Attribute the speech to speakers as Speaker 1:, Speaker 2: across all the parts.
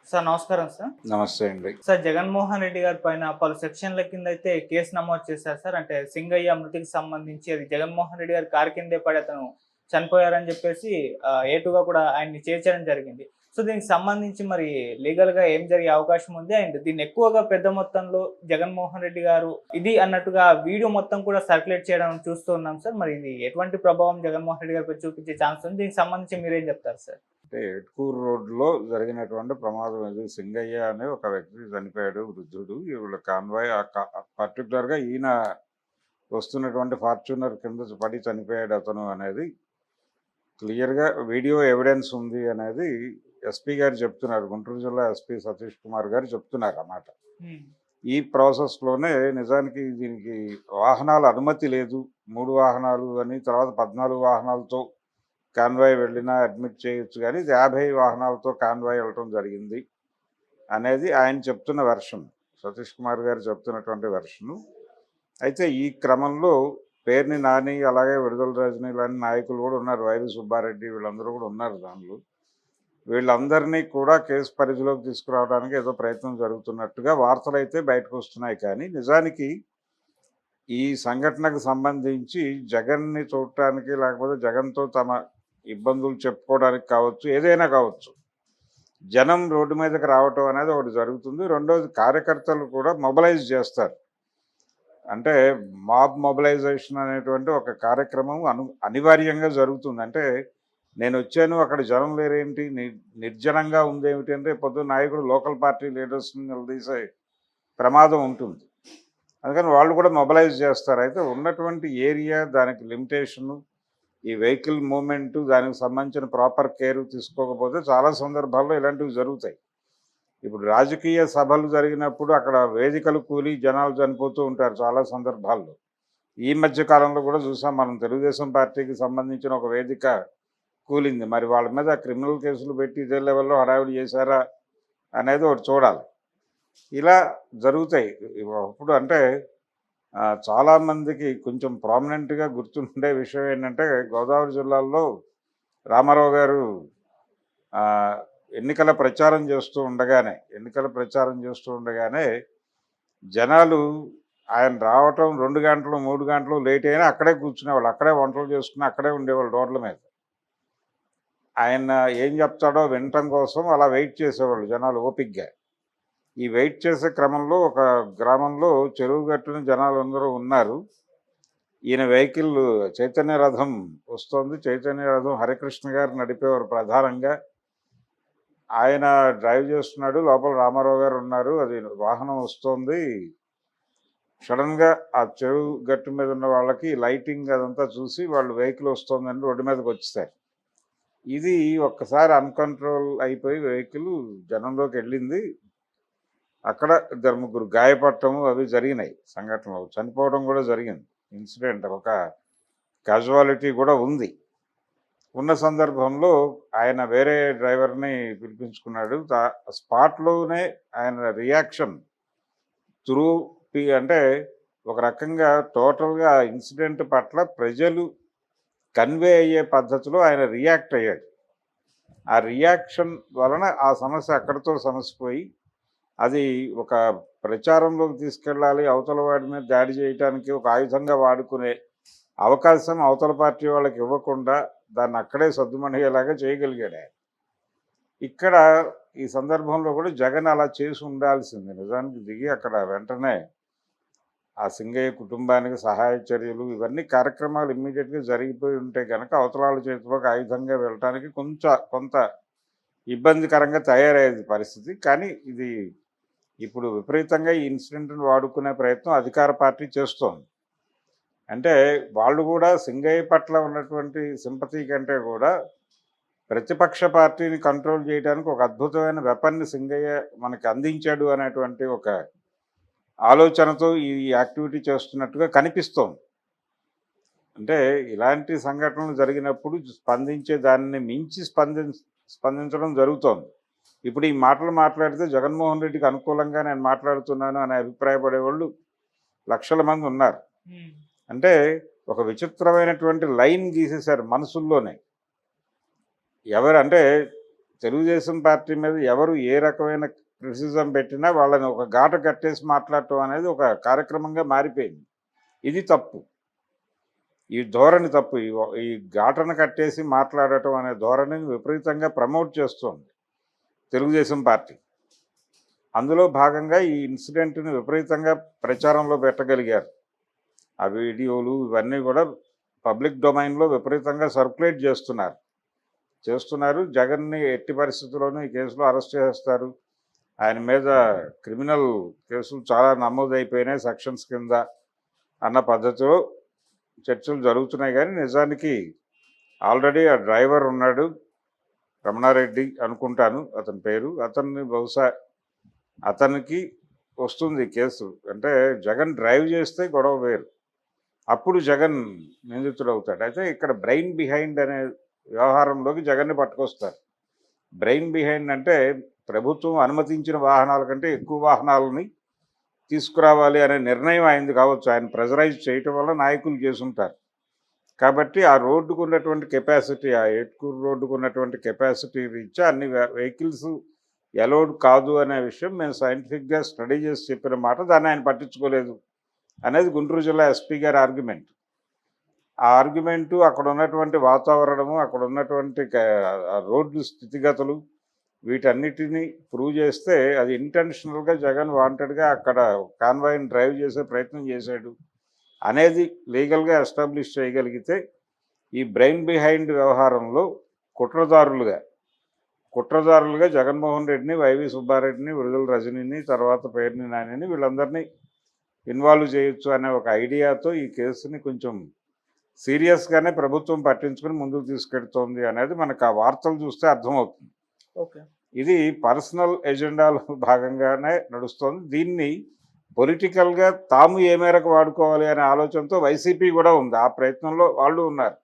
Speaker 1: Sir నమస్కారం sir.
Speaker 2: నమస్తే అండి.
Speaker 1: సార్ జగన్మోహన్ రెడ్డి గారి పైన పలు సెక్షన్ల కింద అయితే కేసు నమోదు చేశారు సార్. అంటే సింగయ్య మృతికి సంబంధించి అది జగన్మోహన్ రెడ్డి గారి కారు కిందే పడి అతను చనిపోయారని చెప్పేసి ఏటుగా కూడా ఆయన్ని చేర్చడం జరిగింది. సో దీనికి సంబంధించి మరి లీగల్‌గా ఏం జరిగే అవకాశం ఉంది? అండ్ దీన్ని ఎక్కువగా పెద్ద మొత్తంలో జగన్మోహన్ రెడ్డి గారు ఇది అన్నట్టుగా వీడియో మొత్తం కూడా సర్క్యులేట్ చేయడం చూస్తూ ఉన్నాం సార్. మరి ఇది ఎటువంటి ప్రభావం జగన్మోహన్ రెడ్డి గారిపై చూపించే ఛాన్స్ ఉంది? దీనికి సంబంధించి మీరేం చెప్తారు సార్?
Speaker 2: అంటే ఏట్కూరు రోడ్‌లో జరిగినటువంటి ప్రమాదం ఇది. సింగయ్య అనే ఒక వ్యక్తి చనిపోయాడు, వృద్ధుడు. వీళ్ళ కాన్వాయ్ పర్టిక్యులర్‌గా ఈయన వస్తున్నటువంటి ఫార్చ్యూనర్ కింద పడి చనిపోయాడు అతను అనేది క్లియర్‌గా వీడియో ఎవిడెన్స్ ఉంది అనేది ఎస్పీ గారు చెప్తున్నారు. గుంటూరు జిల్లా ఎస్పీ సతీష్ కుమార్ గారు చెప్తున్నారు అన్నమాట. ఈ ప్రాసెస్‌లోనే నిజానికి దీనికి వాహనాల అనుమతి లేదు. 3 వాహనాలు అని, తర్వాత 14 వాహనాలతో కాన్వాయ్ వెళ్ళినా అడ్మిట్ చేయొచ్చు, కానీ ఇది 50 వాహనాలతో కాన్వాయ్ వెళ్ళటం జరిగింది అనేది ఆయన చెప్తున్న వెర్షన్. సతీష్ కుమార్ గారు చెప్తున్నటువంటి వెర్షను. అయితే ఈ క్రమంలో పేర్ని నాని, అలాగే విడుదల రజనీ లాంటి నాయకులు కూడా ఉన్నారు. వైవి సుబ్బారెడ్డి వీళ్ళందరూ కూడా ఉన్నారు దానిలో. వీళ్ళందరినీ కూడా కేసు పరిధిలోకి తీసుకురావడానికి ఏదో ప్రయత్నం జరుగుతున్నట్టుగా వార్తలు అయితే బయటకు వస్తున్నాయి. కానీ నిజానికి ఈ సంఘటనకు సంబంధించి జగన్ని చూడటానికి, లేకపోతే జగన్తో తమ ఇబ్బందులు చెప్పుకోవడానికి కావచ్చు, ఏదైనా కావచ్చు, జనం రోడ్డు మీదకి రావటం అనేది ఒకటి జరుగుతుంది. రెండోది కార్యకర్తలు కూడా మొబలైజ్ చేస్తారు. అంటే మాబ్ మొబలైజేషన్ అనేటువంటి ఒక కార్యక్రమం అనివార్యంగా జరుగుతుంది. అంటే నేను వచ్చాను, అక్కడ జనం లేరేంటి, నిర్జనంగా ఉందేమిటి అంటే పొద్దున్న నాయకుడు లోకల్ పార్టీ లీడర్స్ని నిలదీసే ప్రమాదం ఉంటుంది. అందుకని వాళ్ళు కూడా మొబలైజ్ చేస్తారు. అయితే ఉన్నటువంటి ఏరియా, దానికి లిమిటేషను, ఈ వెహికల్ మూమెంటు, దానికి సంబంధించిన ప్రాపర్ కేర్ తీసుకోకపోతే చాలా సందర్భాల్లో ఇలాంటివి జరుగుతాయి. ఇప్పుడు రాజకీయ సభలు జరిగినప్పుడు అక్కడ వేదికలు కూలి జనాలు చనిపోతూ ఉంటారు చాలా సందర్భాల్లో. ఈ మధ్య కాలంలో కూడా చూసాం మనం. తెలుగుదేశం పార్టీకి సంబంధించిన ఒక వేదిక కూలింది. మరి వాళ్ళ మీద క్రిమినల్ కేసులు పెట్టి ఇదే లెవెల్లో హడావిడి చేశారా అనేది ఒకటి చూడాలి. ఇలా జరుగుతాయి. అప్పుడు అంటే చాలామందికి కొంచెం ప్రామినెంట్గా గుర్తుండే విషయం ఏంటంటే, గోదావరి జిల్లాలో రామారావు గారు ఎన్నికల ప్రచారం చేస్తూ ఉండగానే జనాలు ఆయన రావటం 2 గంటలు 3 గంటలు లేట్ అయినా అక్కడే కూర్చునేవాళ్ళు, అక్కడే వంటలు చేసుకుని అక్కడే ఉండేవాళ్ళు రోడ్ల మీద. ఆయన ఏం చెప్తాడో వినటం కోసం అలా వెయిట్ చేసేవాళ్ళు జనాలు ఓపికగా. ఈ వెయిట్ చేసే క్రమంలో ఒక గ్రామంలో చెరువు గట్టున జనాలు అందరూ ఉన్నారు. ఈయన వెహికల్ చైతన్య రథం వస్తుంది. చైతన్య రథం హరికృష్ణ గారు నడిపేవారు ప్రధానంగా. ఆయన డ్రైవ్ చేస్తున్నాడు, లోపల రామారావు గారు ఉన్నారు. అది వాహనం వస్తుంది. సడన్గా ఆ చెరువు గట్టు మీద ఉన్న వాళ్ళకి లైటింగ్ అదంతా చూసి వాళ్ళు వెహికల్ వస్తుందని రోడ్డు మీదకి వచ్చేసారు. ఇది ఒక్కసారి అన్కంట్రోల్ అయిపోయి వెహికల్ జనంలోకి వెళ్ళింది. అక్కడ 2-3 గాయపడటము అవి జరిగినాయి సంఘటనలు. చనిపోవడం కూడా జరిగింది. ఇన్సిడెంట్, ఒక క్యాజువాలిటీ కూడా ఉంది. ఉన్న సందర్భంలో ఆయన వేరే డ్రైవర్ని పిలిపించుకున్నాడు. స్పాట్లోనే ఆయన రియాక్షన్ అంటే ఒక రకంగా టోటల్గా ఇన్సిడెంట్ పట్ల ప్రజలు కన్వే అయ్యే పద్ధతిలో ఆయన రియాక్ట్ అయ్యాడు. ఆ రియాక్షన్ వలన ఆ సమస్య అక్కడితో సమసిపోయి అది ఒక ప్రచారంలోకి తీసుకెళ్ళాలి, అవతల వాడి మీద దాడి చేయడానికి ఒక ఆయుధంగా వాడుకునే అవకాశం అవతల పార్టీ వాళ్ళకి ఇవ్వకుండా దాన్ని అక్కడే సద్దుమణిగేలాగా చేయగలిగాడు ఆయన. ఇక్కడ ఈ సందర్భంలో కూడా జగన్ అలా చేసి ఉండాల్సింది. నిజానికి దిగి అక్కడ వెంటనే ఆ సింగయ్య కుటుంబానికి సహాయ చర్యలు, ఇవన్నీ కార్యక్రమాలు ఇమ్మీడియట్గా జరిగిపోయి ఉంటే కనుక అవతలాల చేతిలోకి ఆయుధంగా వెళ్ళటానికి కొంత ఇబ్బందికరంగా తయారయ్యేది పరిస్థితి. కానీ ఇది ఇప్పుడు విపరీతంగా ఈ ఇన్సిడెంట్ని వాడుకునే ప్రయత్నం అధికార పార్టీ చేస్తోంది. అంటే వాళ్ళు కూడా సింగయ్య పట్ల ఉన్నటువంటి సింపతి కంటే కూడా ప్రతిపక్ష పార్టీని కంట్రోల్ చేయడానికి ఒక అద్భుతమైన వెపన్ని సింగయ్య మనకి అందించాడు అనేటువంటి ఒక ఆలోచనతో ఈ యాక్టివిటీ చేస్తున్నట్టుగా కనిపిస్తోంది. అంటే ఇలాంటి సంఘటనలు జరిగినప్పుడు స్పందించే దాన్ని మించి స్పందించడం జరుగుతోంది. ఇప్పుడు ఈ మాటలు మాట్లాడితే జగన్మోహన్ రెడ్డికి అనుకూలంగా నేను మాట్లాడుతున్నాను అనే అభిప్రాయపడేవాళ్ళు లక్షల మంది ఉన్నారు. అంటే ఒక విచిత్రమైనటువంటి లైన్ గీసేశారు మనసుల్లోనే. ఎవరంటే తెలుగుదేశం పార్టీ మీద ఎవరు ఏ రకమైన క్రిటిసిజం పెట్టినా వాళ్ళని ఒక ఘాట కట్టేసి మాట్లాడటం అనేది ఒక కార్యక్రమంగా మారిపోయింది. ఇది తప్పు. ఈ ధోరణి తప్పు. ఈ ఘాటను కట్టేసి మాట్లాడటం అనే ధోరణిని విపరీతంగా ప్రమోట్ చేస్తోంది తెలుగుదేశం పార్టీ. అందులో భాగంగా ఈ ఇన్సిడెంట్ని విపరీతంగా ప్రచారంలో పెట్టగలిగారు. ఆ వీడియోలు ఇవన్నీ కూడా పబ్లిక్ డొమైన్లో విపరీతంగా సర్క్యులేట్ చేస్తున్నారు. జగన్ని ఎట్టి పరిస్థితుల్లోనూ ఈ కేసులో అరెస్ట్ చేస్తారు, ఆయన మీద క్రిమినల్ కేసులు చాలా నమోదైపోయినాయి సెక్షన్స్ కింద అన్న పద్ధతిలో చర్చలు జరుగుతున్నాయి. కానీ నిజానికి ఆల్రెడీ ఆ డ్రైవర్ ఉన్నాడు, రమణారెడ్డి అనుకుంటాను అతని పేరు, బహుశా అతనికి వస్తుంది కేసు. అంటే జగన్ డ్రైవ్ చేస్తే గొడవ వేరు, అప్పుడు జగన్ నిందితుడు అవుతాడు. అయితే ఇక్కడ బ్రెయిన్ బిహైండ్ అనే వ్యవహారంలోకి జగన్ని పట్టుకొస్తారు. బ్రెయిన్ బిహైండ్ అంటే ప్రభుత్వం అనుమతించిన వాహనాల కంటే ఎక్కువ వాహనాలని తీసుకురావాలి అనే నిర్ణయం అయింది కావచ్చు. ఆయన ప్రెజరైజ్ చేయటం వల్ల నాయకులు చేసుంటారు. కాబట్టి ఆ రోడ్డుకు ఉన్నటువంటి కెపాసిటీ, ఆ ఏట్కూరు రోడ్డుకు ఉన్నటువంటి కెపాసిటీ రీత్యా అన్ని వెహికల్స్ అలౌడ్ కాదు అనే విషయం మేము సైంటిఫిక్గా స్టడీ చేసి చెప్పిన మాట, దాన్ని ఆయన పట్టించుకోలేదు అనేది గుంటూరు జిల్లా ఎస్పీ గారి ఆర్గ్యుమెంట్. ఆ ఆర్గ్యుమెంటు, అక్కడ ఉన్నటువంటి వాతావరణము, అక్కడ ఉన్నటువంటి రోడ్డు స్థితిగతులు, వీటన్నిటినీ ప్రూవ్ చేస్తే అది ఇంటెన్షనల్గా జగన్ వాంటెడ్గా అక్కడ కాన్వాయ్ని డ్రైవ్ చేసే ప్రయత్నం చేశాడు అనేది లీగల్గా ఎస్టాబ్లిష్ చేయగలిగితే ఈ బ్రెయిన్ బిహైండ్ వ్యవహారంలో కుట్రదారులుగా జగన్మోహన్ రెడ్డిని, వైవి సుబ్బారెడ్డిని, విడుదల రజనీని, తర్వాత పేర్ని నానిని, వీళ్ళందరినీ ఇన్వాల్వ్ చేయొచ్చు అనే ఒక ఐడియాతో ఈ కేసుని కొంచెం సీరియస్గానే ప్రభుత్వం పట్టించుకుని ముందుకు తీసుకెడుతోంది అనేది మనకు ఆ వార్తలు చూస్తే అర్థమవుతుంది.
Speaker 1: ఓకే,
Speaker 2: ఇది పర్సనల్ ఎజెండాలో భాగంగానే నడుస్తోంది. దీన్ని పొలిటికల్గా తాము ఏ మేరకు వాడుకోవాలి అనే ఆలోచనతో వైసీపీ కూడా ఉంది. ఆ ప్రయత్నంలో వాళ్ళు ఉన్నారు.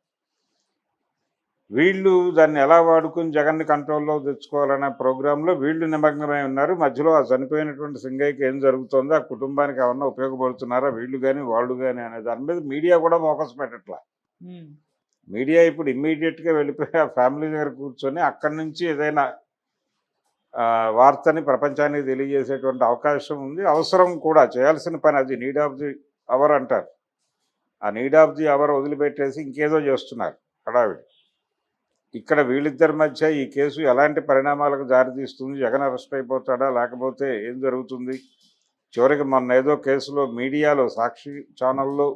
Speaker 2: వీళ్ళు దాన్ని ఎలా వాడుకుని జగన్ని కంట్రోల్లో తెచ్చుకోవాలనే ప్రోగ్రాంలో వీళ్ళు నిమగ్నమై ఉన్నారు. మధ్యలో ఆ చనిపోయినటువంటి సింగయ్యకి ఏం జరుగుతుందో, ఆ కుటుంబానికి ఏమన్నా ఉపయోగపడుతున్నారా వీళ్ళు కానీ వాళ్ళు కానీ అనే దాని మీద మీడియా కూడా ఫోకస్ పెట్టట్లా. మీడియా ఇప్పుడు ఇమ్మీడియట్గా వెళ్ళిపోయి ఆ ఫ్యామిలీ దగ్గర కూర్చొని అక్కడి నుంచి ఏదైనా వార్తని ప్రపంచానికి తెలియజేసేటువంటి అవకాశం ఉంది, అవసరం కూడా, చేయాల్సిన పని అది. నీడ్ ఆఫ్ ది అవర్ అంటారు. ఆ నీడ్ ఆఫ్ ది అవర్ వదిలిపెట్టేసి ఇంకేదో చేస్తున్నారు హడావిడి. ఇక్కడ వీళ్ళిద్దరి మధ్య ఈ కేసు ఎలాంటి పరిణామాలకు దారితీస్తుంది, జగన్ అరెస్ట్ అయిపోతాడా లేకపోతే ఏం జరుగుతుంది? చివరికి మొన్న ఏదో కేసులో మీడియాలో సాక్షి ఛానల్లో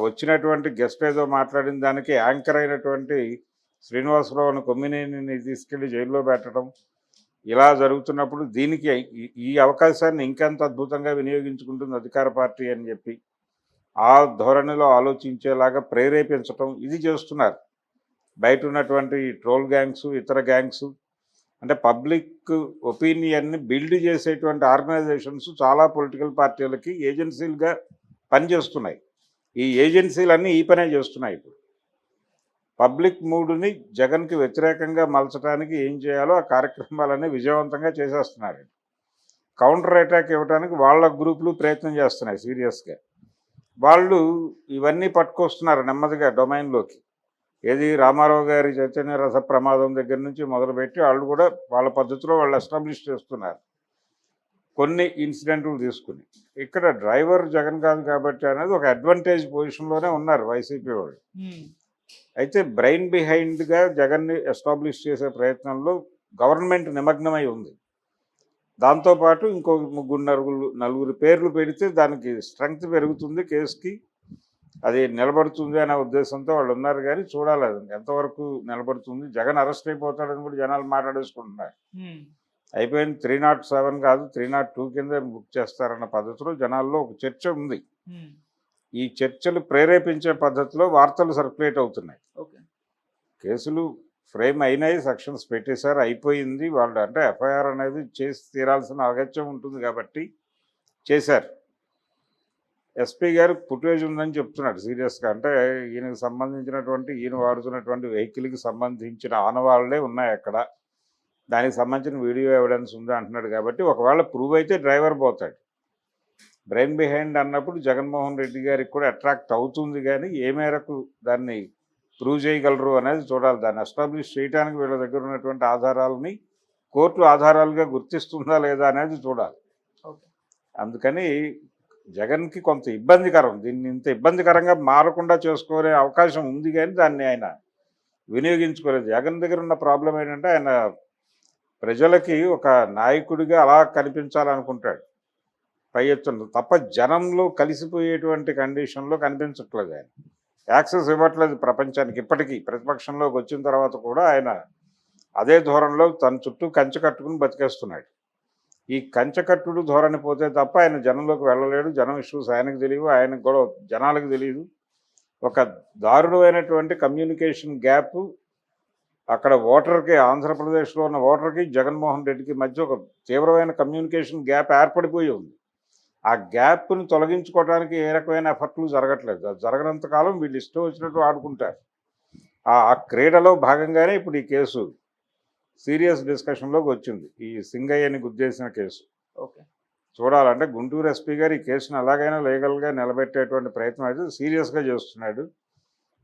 Speaker 2: వచ్చినటువంటి గెస్ట్ ఏదో మాట్లాడిన దానికి యాంకర్ అయినటువంటి శ్రీనివాసరావుని కొమ్మినేనిని తీసుకెళ్లి జైల్లో పెట్టడం, ఇలా జరుగుతున్నప్పుడు దీనికి ఈ అవకాశాన్ని ఇంకెంత అద్భుతంగా వినియోగించుకుంటుంది అధికార పార్టీ అని చెప్పి ఆ ధోరణిలో ఆలోచించేలాగా ప్రేరేపించటం, ఇది చేస్తున్నారు బయట ఉన్నటువంటి ట్రోల్ గ్యాంగ్స్, ఇతర గ్యాంగ్స్. అంటే పబ్లిక్ ఒపీనియన్ని బిల్డ్ చేసేటువంటి ఆర్గనైజేషన్స్ చాలా పొలిటికల్ పార్టీలకి ఏజెన్సీలుగా పనిచేస్తున్నాయి. ఈ ఏజెన్సీలన్నీ ఈ పనే చేస్తున్నాయి. ఇప్పుడు పబ్లిక్ మూడుని జగన్కి వ్యతిరేకంగా మలచడానికి ఏం చేయాలో ఆ కార్యక్రమాలన్నీ విజయవంతంగా చేసేస్తున్నారు. కౌంటర్ అటాక్ ఇవ్వడానికి వాళ్ళ గ్రూపులు ప్రయత్నం చేస్తున్నాయి సీరియస్గా. వాళ్ళు ఇవన్నీ పట్టుకొస్తున్నారు నెమ్మదిగా డొమైన్లోకి. ఏది రామారావు గారి చైతన్య రస ప్రమాదం దగ్గర నుంచి మొదలుపెట్టి వాళ్ళు కూడా వాళ్ళ పద్ధతిలో వాళ్ళు ఎస్టాబ్లిష్ చేస్తున్నారు కొన్ని ఇన్సిడెంట్లు తీసుకుని. ఇక్కడ డ్రైవర్ జగన్ కాదు కాబట్టి అనేది ఒక అడ్వాంటేజ్ పొజిషన్లోనే ఉన్నారు వైసీపీ వాళ్ళు. అయితే బ్రెయిన్ బిహైండ్గా జగన్ని ఎస్టాబ్లిష్ చేసే ప్రయత్నంలో గవర్నమెంట్ నిమగ్నమై ఉంది. దాంతోపాటు ఇంకో నలుగురు పేర్లు పెడితే దానికి స్ట్రెంగ్త్ పెరుగుతుంది, కేసుకి అది నిలబడుతుంది అనే ఉద్దేశంతో వాళ్ళు ఉన్నారు. కానీ చూడాలి అది ఎంతవరకు నిలబడుతుంది. జగన్ అరెస్ట్ అయిపోతాడని కూడా జనాలు మాట్లాడేసుకుంటున్నారు. అయిపోయింది, 307 కాదు 302 కింద బుక్ చేస్తారన్న పద్ధతిలో జనాల్లో ఒక చర్చ ఉంది. ఈ చర్చలు ప్రేరేపించే పద్ధతిలో వార్తలు సర్క్యులేట్ అవుతున్నాయి. కేసులు ఫ్రేమ్ అయినాయి, సెక్షన్స్ పెట్టేశారు, అయిపోయింది. వాళ్ళు అంటే ఎఫ్ఐఆర్ అనేది చేసి తీరాల్సిన అగత్యం ఉంటుంది కాబట్టి చేశారు. ఎస్పీ గారు ఫుటేజ్ ఉందని చెప్తున్నాడు సీరియస్గా. అంటే ఈయనకు సంబంధించినటువంటి, ఈయన వాడుతున్నటువంటి వెహికల్కి సంబంధించిన ఆనవాళ్ళే ఉన్నాయి అక్కడ, దానికి సంబంధించిన వీడియో ఎవిడెన్స్ ఉంది అంటున్నాడు. కాబట్టి ఒకవేళ ప్రూవ్ అయితే డ్రైవర్ పోతాడు. బ్రెయిన్ బిహైండ్ అన్నప్పుడు జగన్మోహన్ రెడ్డి గారికి కూడా అట్రాక్ట్ అవుతుంది. కానీ ఏ మేరకు దాన్ని ప్రూవ్ చేయగలరు అనేది చూడాలి. దాన్ని ఎస్టాబ్లిష్ చేయడానికి వీళ్ళ దగ్గర ఉన్నటువంటి ఆధారాలని కోర్టు ఆధారాలుగా గుర్తిస్తుందా లేదా అనేది చూడాలి.
Speaker 1: ఓకే.
Speaker 2: అందుకని జగన్కి కొంత ఇబ్బందికరం. దీన్ని ఇంత ఇబ్బందికరంగా మారకుండా చేసుకునే అవకాశం ఉంది, కానీ దాన్ని ఆయన వినియోగించుకోలేదు. జగన్ దగ్గర ఉన్న ప్రాబ్లం ఏంటంటే ఆయన ప్రజలకి ఒక నాయకుడిగా అలా కనిపించాలనుకుంటాడు పై ఎత్తున, తప్ప జనంలో కలిసిపోయేటువంటి కండిషన్లో కనిపించట్లేదు. ఆయన యాక్సెస్ ఇవ్వట్లేదు ప్రపంచానికి. ఇప్పటికీ ప్రతిపక్షంలోకి వచ్చిన తర్వాత కూడా ఆయన అదే ధోరణిలో తన చుట్టూ కంచె కట్టుకుని బతికేస్తున్నాడు. ఈ కంచెకట్టుడు ధోరణి పోతే తప్ప ఆయన జనంలోకి వెళ్ళలేడు. జనం ఇష్యూస్ ఆయనకు తెలియవు, ఆయనకు కూడా జనాలకు తెలియదు. ఒక దారుణమైనటువంటి కమ్యూనికేషన్ గ్యాప్ అక్కడ ఓటర్కి, ఆంధ్రప్రదేశ్లో ఉన్న ఓటర్కి జగన్మోహన్ రెడ్డికి మధ్య ఒక తీవ్రమైన కమ్యూనికేషన్ గ్యాప్ ఏర్పడిపోయి ఉంది. ఆ గ్యాప్ను తొలగించుకోవడానికి ఏ రకమైన ఎఫర్ట్లు జరగట్లేదు. అది జరగనంత కాలం వీళ్ళు ఇష్టం వచ్చినట్టు ఆడుకుంటారు. ఆ క్రీడలో భాగంగానే ఇప్పుడు ఈ కేసు సీరియస్ డిస్కషన్లోకి వచ్చింది. ఈ సింగయ్యని గుద్దేసిన కేసు
Speaker 1: ఓకే.
Speaker 2: చూడాలంటే గుంటూరు ఎస్పీ గారు ఈ కేసును ఎలాగైనా లీగల్గా నిలబెట్టేటువంటి ప్రయత్నం అయితే సీరియస్గా చేస్తున్నాడు.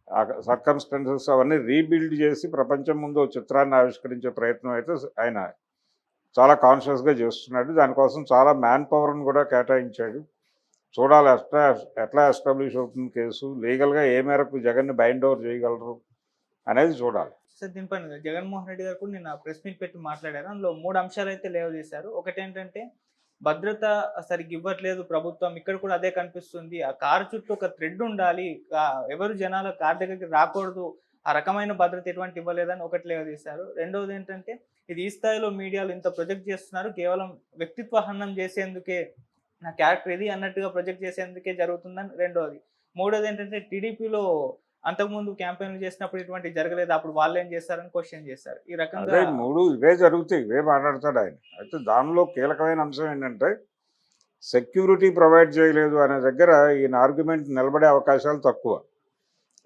Speaker 2: ఆ సర్కమ్స్టెన్సెస్ అవన్నీ రీబిల్డ్ చేసి ప్రపంచం ముందు ఓ చిత్రాన్ని ఆవిష్కరించే ప్రయత్నం అయితే ఆయన చాలా కాన్షియస్గా చేస్తున్నాడు. దానికోసం చాలా మ్యాన్ పవర్ను కూడా కేటాయించాడు. చూడాలి ఎట్లా ఎస్టాబ్లిష్ అవుతుంది కేసు, లీగల్గా ఏ మేరకు జగన్ని బైండ్ ఓవర్ చేయగలరు అనేది చూడాలి.
Speaker 1: సార్, దీనిపైన జగన్మోహన్ రెడ్డి గారు కూడా నిన్న ప్రెస్ మీట్ పెట్టి మాట్లాడారు. అందులో 3 అంశాలు అయితే లేవదీశారు. ఒకటి ఏంటంటే భద్రత సరిగ్గా ఇవ్వట్లేదు ప్రభుత్వం. ఇక్కడ కూడా అదే కనిపిస్తుంది. ఆ కారు చుట్టూ ఒక థ్రెడ్ ఉండాలి, ఎవరు జనాలు కారు దగ్గరికి రాకూడదు, ఆ రకమైన భద్రత ఎటువంటి ఇవ్వలేదని ఒకటి లేవదీశారు. రెండవది ఏంటంటే ఇది ఈ స్థాయిలో మీడియాలో ఇంత ప్రొజెక్ట్ చేస్తున్నారు, కేవలం వ్యక్తిత్వ హననం చేసేందుకే, నా క్యారెక్టర్ ఇది అన్నట్టుగా ప్రొజెక్ట్ చేసేందుకే జరుగుతుందని రెండవది. మూడోది ఏంటంటే టీడీపీలో అంతకుముందు క్యాంపెయిన్లు చేసినప్పుడు ఇటువంటి జరగలేదు, అప్పుడు వాళ్ళు ఏం చేస్తారని క్వశ్చన్ చేశారు. ఈ రకంగా
Speaker 2: అదే 3 ఇవే జరుగుతాయి, ఇవే మాట్లాడతాడు ఆయన. అయితే దానిలో కీలకమైన అంశం ఏంటంటే సెక్యూరిటీ ప్రొవైడ్ చేయలేదు అనే దగ్గర ఈయన ఆర్గ్యుమెంట్ నిలబడే అవకాశాలు తక్కువ.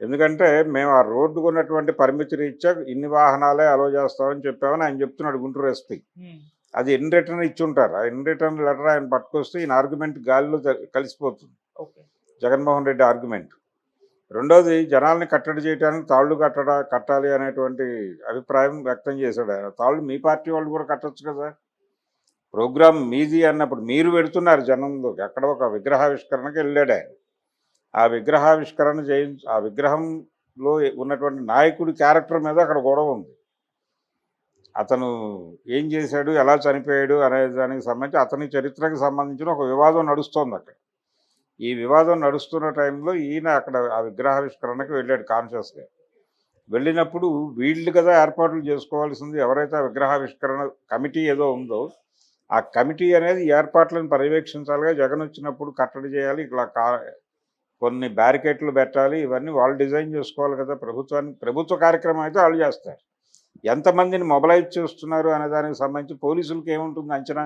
Speaker 2: ఎందుకంటే మేము ఆ రోడ్డుకు ఉన్నటువంటి పరిమితి రీత్యా ఇన్ని వాహనాలే అలో చేస్తామని చెప్పామని ఆయన చెప్తున్నాడు గుంటూరు ఎస్పీ. అది ఇన్ రిటర్న్ ఇచ్చి ఉంటారు. ఆ ఇన్ రిటర్న్ లెటర్ ఆయన పట్టుకొస్తే ఈయన ఆర్గ్యుమెంట్ గాలిలో కలిసిపోతుంది, జగన్మోహన్ రెడ్డి ఆర్గ్యుమెంట్. రెండోది జనాల్ని కట్టడి చేయడానికి తాళ్ళు కట్టాలి అనేటువంటి అభిప్రాయం వ్యక్తం చేశాడు ఆయన. తాళ్ళు మీ పార్టీ వాళ్ళు కూడా కట్టొచ్చు కదా, ప్రోగ్రామ్ మీది అన్నప్పుడు మీరు పెడుతున్నారు జనంలోకి. అక్కడ ఒక విగ్రహావిష్కరణకి వెళ్ళాడు ఆయన. ఆ విగ్రహావిష్కరణ ఆ విగ్రహంలో ఉన్నటువంటి నాయకుడి క్యారెక్టర్ మీద అక్కడ గొడవ ఉంది. అతను ఏం చేశాడు, ఎలా చనిపోయాడు అనే దానికి సంబంధించి అతని చరిత్రకు సంబంధించిన ఒక వివాదం నడుస్తోంది అక్కడ. ఈ వివాదం నడుస్తున్న టైంలో ఈయన అక్కడ ఆ విగ్రహావిష్కరణకి వెళ్ళాడు కాన్షియస్గా. వెళ్ళినప్పుడు వీళ్ళు కదా ఏర్పాట్లు చేసుకోవాల్సింది. ఎవరైతే ఆ విగ్రహావిష్కరణ కమిటీ ఏదో ఉందో ఆ కమిటీ అనేది ఏర్పాట్లను పర్యవేక్షించాలిగా. జగన్ వచ్చినప్పుడు కట్టడి చేయాలి, ఇట్లా కొన్ని బ్యారికేట్లు పెట్టాలి, ఇవన్నీ వాళ్ళు డిజైన్ చేసుకోవాలి కదా. ప్రభుత్వ కార్యక్రమం అయితే వాళ్ళు చేస్తారు. ఎంతమందిని మొబలైజ్ చేస్తున్నారు అనే దానికి సంబంధించి పోలీసులకి ఏముంటుంది అంచనా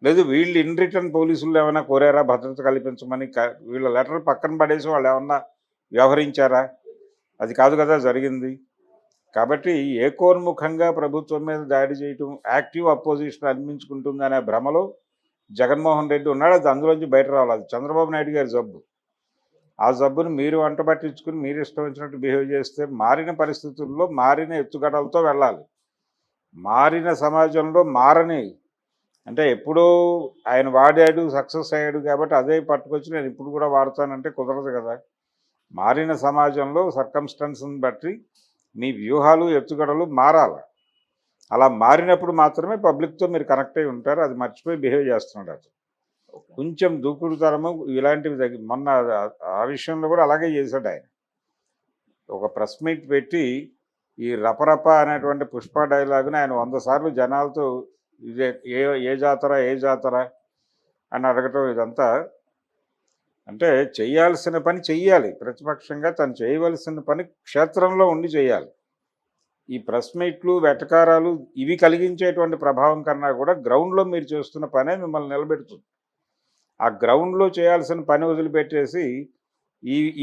Speaker 2: లేదు. వీళ్ళు ఇన్ రిటర్న్ పోలీసులు ఏమైనా కోరారా భద్రత కల్పించమని? వీళ్ళ లెటర్ పక్కన పడేసి వాళ్ళు ఏమన్నా వ్యవహరించారా? అది కాదు కదా జరిగింది. కాబట్టి ఏకోన్ముఖంగా ప్రభుత్వం మీద దాడి చేయటం, యాక్టివ్ అపోజిషన్ అనిపించుకుంటుంది అనే భ్రమలో జగన్మోహన్ రెడ్డి ఉన్నాడు. అది అందులోంచి బయట రావాలి. అది చంద్రబాబు నాయుడు గారి జబ్బు. ఆ జబ్బును మీరు వంట పట్టించుకుని మీరు ఇష్టం వచ్చినట్టు బిహేవ్ చేస్తే మారిన పరిస్థితుల్లో మారిన ఎత్తుగడలతో వెళ్ళాలి. మారిన సమాజంలో మారని, అంటే ఎప్పుడూ ఆయన వాడాడు, సక్సెస్ అయ్యాడు కాబట్టి అదే పట్టుకొచ్చి నేను ఇప్పుడు కూడా వాడతానంటే కుదరదు కదా. మారిన సమాజంలో సర్కమ్స్టెన్స్ని బట్టి మీ వ్యూహాలు, ఎత్తుగడలు మారాలి. అలా మారినప్పుడు మాత్రమే పబ్లిక్తో మీరు కనెక్ట్ అయి ఉంటారు. అది మర్చిపోయి బిహేవ్ చేస్తున్నాడు అతను. కొంచెం దూకుడుతనము ఇలాంటివి మొన్న ఆ విషయంలో కూడా అలాగే చేశాడు ఆయన. ఒక ప్రెస్ మీట్ పెట్టి ఈ రపరప అనేటువంటి పుష్ప డైలాగుని ఆయన 100 సార్లు జనాలతో ఇదే ఏ జాతర అని అడగటం, ఇదంతా అంటే చేయాల్సిన పని చెయ్యాలి. ప్రతిపక్షంగా తను చేయవలసిన పని క్షేత్రంలో ఉండి చేయాలి. ఈ ప్రెస్ మీట్లు, వెటకారాలు ఇవి కలిగించేటువంటి ప్రభావం కన్నా కూడా గ్రౌండ్లో మీరు చేస్తున్న పనే మిమ్మల్ని నిలబెడుతుంది. ఆ గ్రౌండ్లో చేయాల్సిన పని వదిలిపెట్టేసి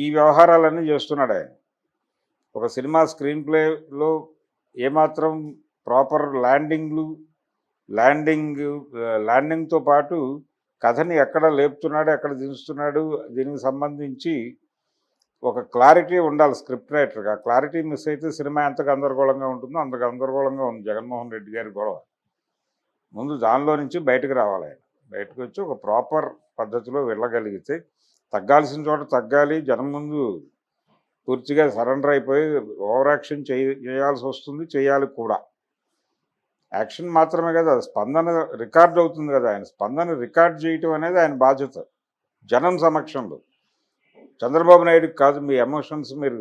Speaker 2: ఈ వ్యవహారాలన్నీ చేస్తున్నాడు ఆయన. ఒక సినిమా స్క్రీన్ ప్లేలో ఏమాత్రం ప్రాపర్ ల్యాండింగ్తో పాటు కథని ఎక్కడ లేపుతున్నాడు, ఎక్కడ దించుతున్నాడు, దీనికి సంబంధించి ఒక క్లారిటీ ఉండాలి స్క్రిప్ట్ రైటర్గా. క్లారిటీ మిస్ అయితే సినిమా ఎంత గందరగోళంగా ఉంటుందో అంత గందరగోళంగా ఉంది జగన్మోహన్ రెడ్డి గారి గొడవ. ముందు దానిలో నుంచి బయటకు రావాలి ఆయన. బయటకు వచ్చి ఒక ప్రాపర్ పద్ధతిలో వెళ్ళగలిగితే తగ్గాల్సిన చోట తగ్గాలి. జనం ముందు పూర్తిగా సరెండర్ అయిపోయి ఓవర్ యాక్షన్ చేయాల్సి వస్తుంది, చేయాలి కూడా. యాక్షన్ మాత్రమే కదా, స్పందన రికార్డ్ అవుతుంది కదా. ఆయన స్పందన రికార్డ్ చేయటం అనేది ఆయన బాధ్యత జనం సమక్షంలో. చంద్రబాబు నాయుడుకి కాదు, మీ ఎమోషన్స్ మీరు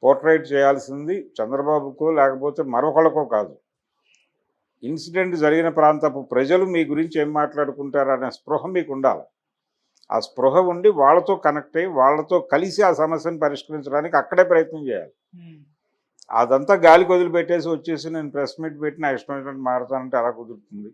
Speaker 2: పోర్ట్రైట్ చేయాల్సింది చంద్రబాబుకో లేకపోతే మరొకళ్ళకో కాదు. ఇన్సిడెంట్ జరిగిన ప్రాంతపు ప్రజలు మీ గురించి ఏం మాట్లాడుకుంటారనే స్పృహ మీకు ఉండాలి. ఆ స్పృహ ఉండి వాళ్ళతో కనెక్ట్ అయ్యి వాళ్ళతో కలిసి ఆ సమస్యను పరిష్కరించడానికి అక్కడే ప్రయత్నం చేయాలి. అదంతా గాలికి వదిలిపెట్టేసి వచ్చేసి నేను ప్రెస్ మీట్ పెట్టి నా ఇష్టం వచ్చినట్టు మారుతానంటే అలా కుదురుతుంది?